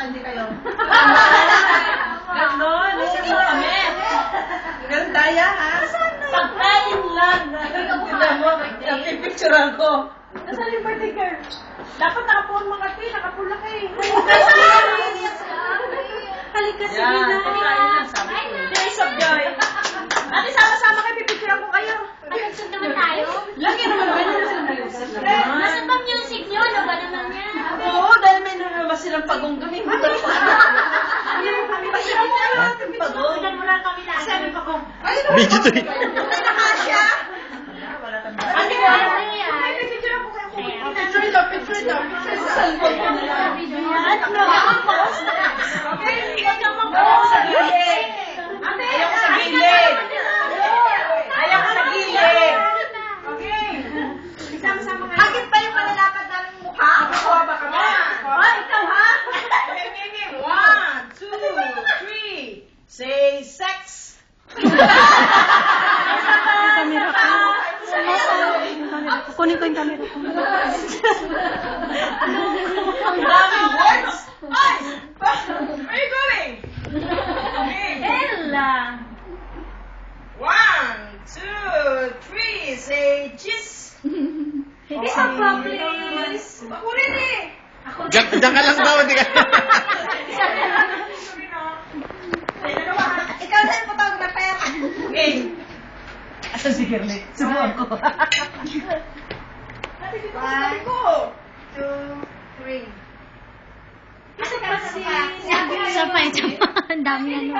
Hindi kayo. Ganon, nasa mo kami. Ganon daya, ha? Pagkain lang. Tignan mo, napipicturean ko. Nasaan yung birthday girl? Dapat nakapuan mga kati, nakapula ka eh. Halika, sige na. Pagkain lang, sabi ko. Days of joy. Ate, sama-sama kayo, pipicturean ko kayo. Magsasag naman tayo? Lagi naman kayo nasa music. Nasa ba music nyo? Ano ba naman yan? Oo, dahil may naman silang pagunggamin. Pagunggan mo lang kami na. Sabi ko kung, Video to eh. nakasya. Ate ko, pipicturean ko kayo. Picture ito, picture ito. Salpon ko na lang. Okay, huwag kang mag-post sa gilid. Ate, ayaw ko sa gilid. Ayaw ko sa gilid. Okay. Sama-sama kayo. Bakit pa yung malalapad namin mukha? Ako ba kami? Ikaw ha? One, two, three. Say sex. Kamera ko. Kunin ko yung camera ko. Ang daming words. Ay! Where are you going? Okay. Ella! One, two, three. Say kiss. Hindi ako, please. Ako rin eh. Diyan ka lang daw, hindi ka. Ikaw na yung photographer. Okay. Asa si Kirli? Subuhan ko. One, two, three. Isa pa, isa pa. Ang dami ano.